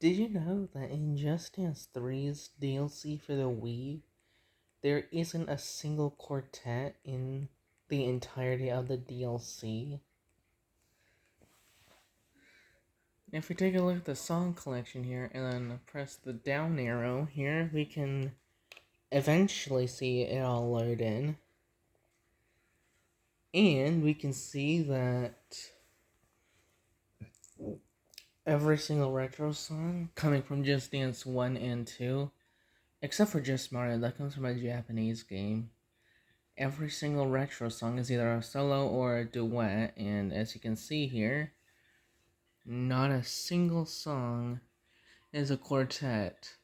Did you know that in Just Dance 3's DLC for the Wii, there isn't a single quartet in the entirety of the DLC? If we take a look at the song collection here and then press the down arrow here, we can eventually see it all load in. And we can see that every single retro song coming from Just Dance 1 and 2, except for Just Mario, that comes from a Japanese game. Every single retro song is either a solo or a duet, and as you can see here, not a single song is a quartet.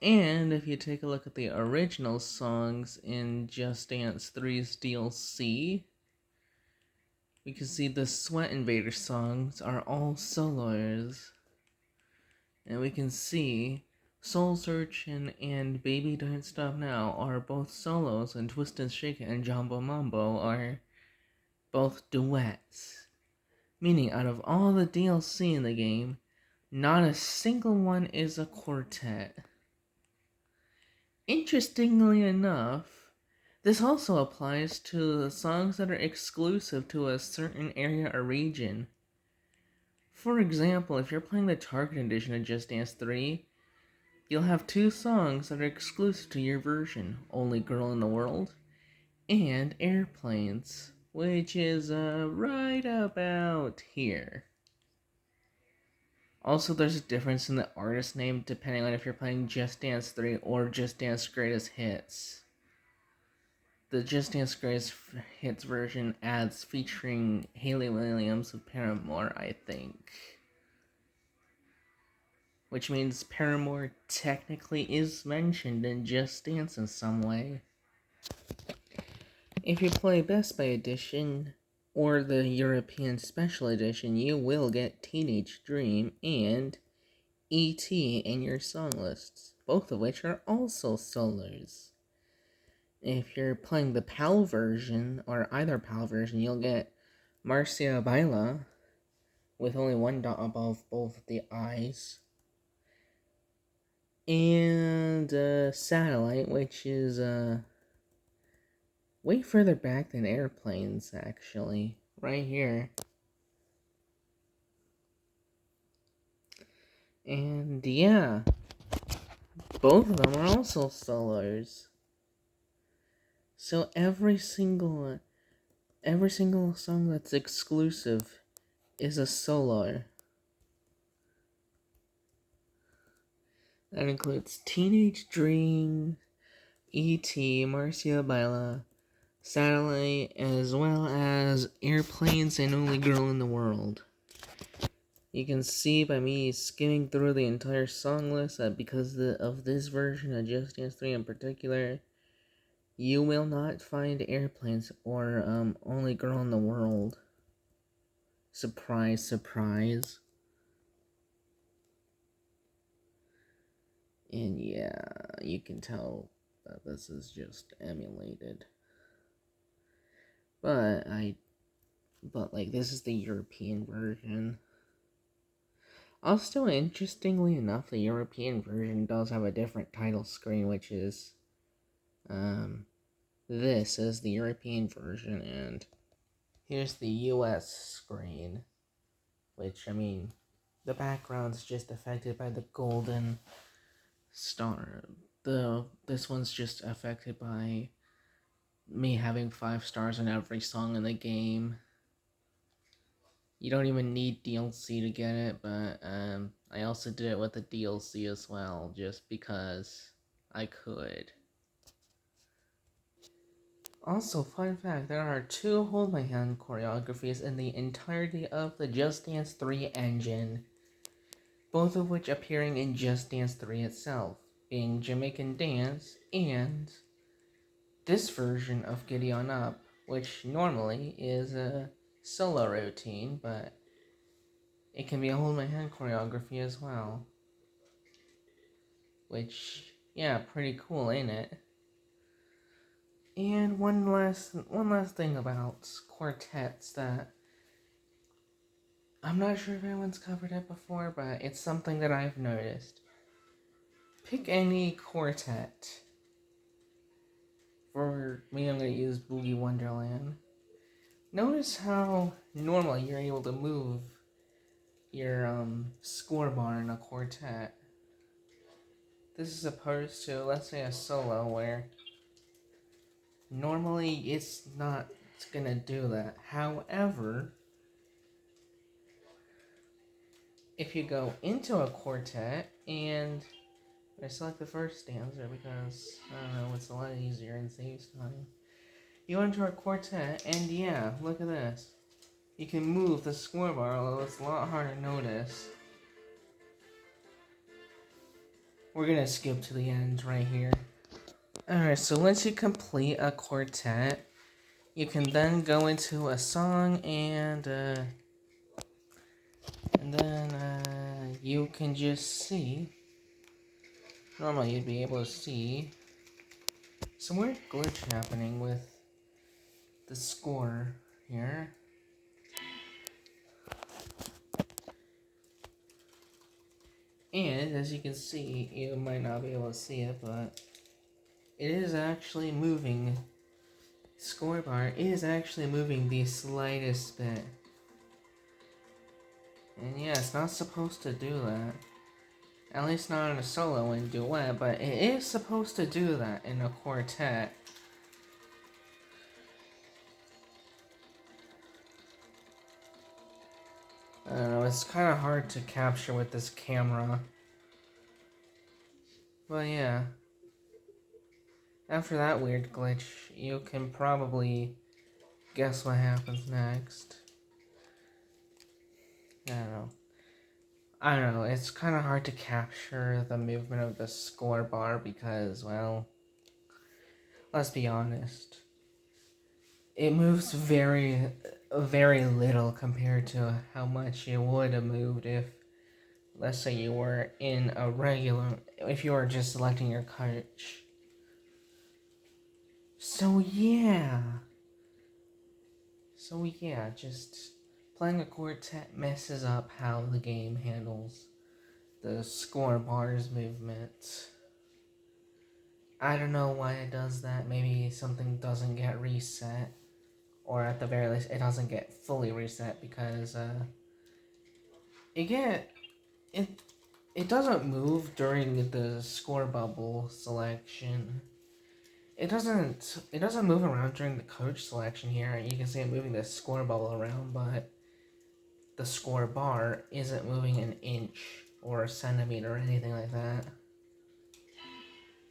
And if you take a look at the original songs in Just Dance 3's DLC, we can see the Sweat Invader songs are all solos. And we can see Soul Searchin' and Baby Don't Stop Now are both solos, and Twist and Shake It and Jumbo Mambo are both duets. Meaning, out of all the DLC in the game, not a single one is a quartet. Interestingly enough, this also applies to the songs that are exclusive to a certain area or region. For example, if you're playing the Target edition of Just Dance 3, you'll have two songs that are exclusive to your version, Only Girl in the World and Airplanes, which is right about here. Also, there's a difference in the artist name depending on if you're playing Just Dance 3 or Just Dance Greatest Hits. The Just Dance Greatest Hits version adds featuring Hayley Williams of Paramore, I think. Which means Paramore technically is mentioned in Just Dance in some way. If you play Best Buy Edition or the European Special Edition, you will get Teenage Dream and E.T. in your song lists, both of which are also solos. If you're playing the PAL version, or either PAL version, you'll get Marcia Baila, with only one dot above both the eyes, and Satellite, which is way further back than Airplanes, actually. Right here. And yeah, both of them are also solos. So every single song that's exclusive is a solo. That includes Teenage Dream, E.T., Marcia Baila, Satellite, as well as Airplanes and Only Girl in the World. You can see by me skimming through the entire song list that because of this version of Just Dance 3 in particular, you will not find Airplanes or Only Girl in the World. Surprise, surprise. And yeah, you can tell that this is just emulated. But this is the European version. Also, interestingly enough, the European version does have a different title screen, which is, this is the European version, and here's the US screen, which, the background's just affected by the golden star. This one's just affected by me having 5 stars on every song in the game. You don't even need DLC to get it, but I also did it with the DLC as well, just because I could. Also, fun fact, there are 2 Hold My Hand choreographies in the entirety of the Just Dance 3 engine, both of which appearing in Just Dance 3 itself, being Jamaican Dance and this version of Giddy On Up, which normally is a solo routine, but it can be a Hold My Hand choreography as well. Which, yeah, pretty cool, ain't it? And one last thing about quartets that I'm not sure if anyone's covered it before, but it's something that I've noticed. Pick any quartet. For me, I'm going to use Boogie Wonderland. Notice how normally you're able to move your score bar in a quartet. This is opposed to, let's say, a solo where normally it's not gonna do that. However, if you go into a quartet and I select the first stanza because I don't know, it's a lot easier and saves time. You enter a quartet and yeah, look at this. You can move the score bar, although it's a lot harder to notice. We're gonna skip to the end right here. Alright, so once you complete a quartet, you can then go into a song and then you can just see. Normally you'd be able to see some weird glitch happening with the score here. And as you can see, you might not be able to see it, but it is actually moving. Score bar is actually moving the slightest bit. And yeah, it's not supposed to do that. At least not in a solo and duet, but it is supposed to do that in a quartet. I don't know, it's kind of hard to capture with this camera. But yeah. After that weird glitch, you can probably guess what happens next. I don't know, it's kind of hard to capture the movement of the score bar because, well, let's be honest. It moves very, very little compared to how much it would have moved if, let's say, you were in a regular, if you were just selecting your coach. So yeah, just playing a quartet messes up how the game handles the score bar's movement. I don't know why it does that. Maybe something doesn't get reset, or at the very least, it doesn't get fully reset because it it doesn't move during the score bubble selection. It doesn't move around during the coach selection here. You can see it moving the score bubble around, but the score bar isn't moving an inch or a centimeter or anything like that.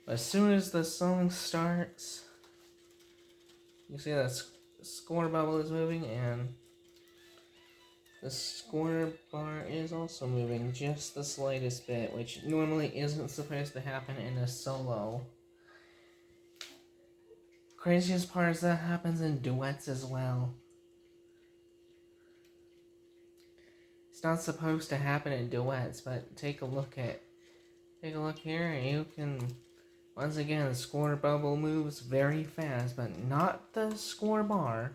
As soon as the song starts, you see that score bubble is moving and the score bar is also moving just the slightest bit, which normally isn't supposed to happen in a solo. Craziest part is that happens in duets as well. It's not supposed to happen in duets, but take a look here and you can, once again, the score bubble moves very fast, but not the score bar.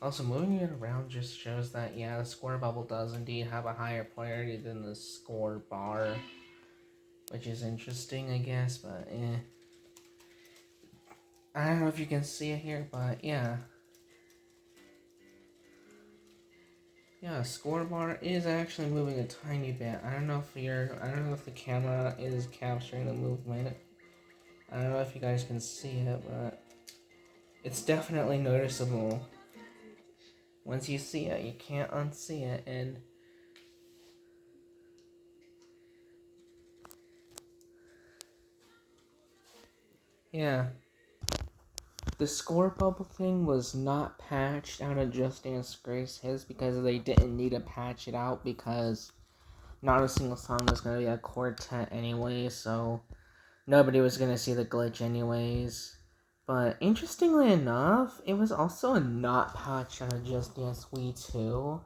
Also, moving it around just shows that, yeah, the score bubble does indeed have a higher polarity than the score bar, which is interesting, I guess, but I don't know if you can see it here, but yeah. Yeah, score bar is actually moving a tiny bit. I don't know if the camera is capturing the movement. I don't know if you guys can see it, but it's definitely noticeable. Once you see it, you can't unsee it, and yeah. The score bubble thing was not patched out of Just Dance Grace Hits because they didn't need to patch it out because not a single song was going to be a quartet anyway, so nobody was going to see the glitch anyways. But interestingly enough, it was also not patched out of Just Dance Wii 2.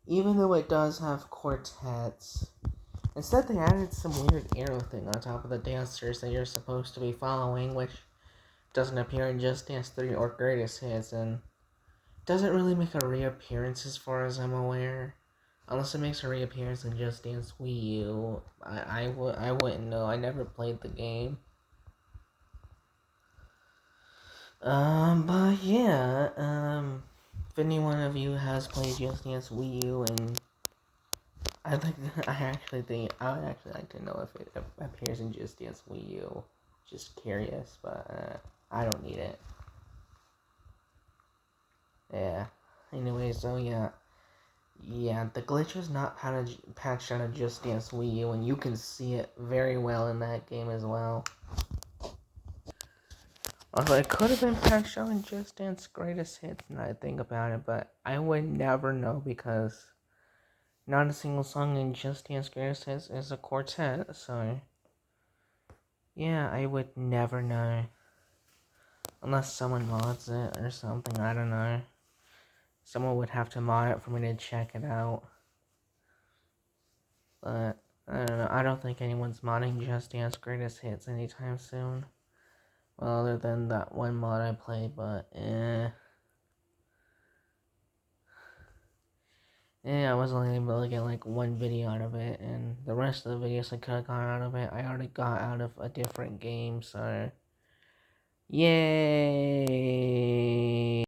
Even though it does have quartets. Instead, they added some weird arrow thing on top of the dancers that you're supposed to be following, which doesn't appear in Just Dance 3 or Greatest Hits, and doesn't really make a reappearance as far as I'm aware. Unless it makes a reappearance in Just Dance Wii U. I wouldn't know. I never played the game. But yeah, if any one of you has played Just Dance Wii U, and I would actually like to know if it appears in Just Dance Wii U. Just curious, but I don't need it. Yeah. Anyway, so yeah. Yeah, the glitch is not patched out of Just Dance Wii U, and you can see it very well in that game as well. Although it could have been patched out in Just Dance Greatest Hits, now I think about it, but I would never know because not a single song in Just Dance Greatest Hits is a quartet, so yeah, I would never know. Unless someone mods it or something, I don't know. Someone would have to mod it for me to check it out. But, I don't know, I don't think anyone's modding Just Dance Greatest Hits anytime soon. Well, other than that one mod I played, but, I was only able to get like one video out of it, and the rest of the videos I could have got out of it, I already got out of a different game, so... Yay!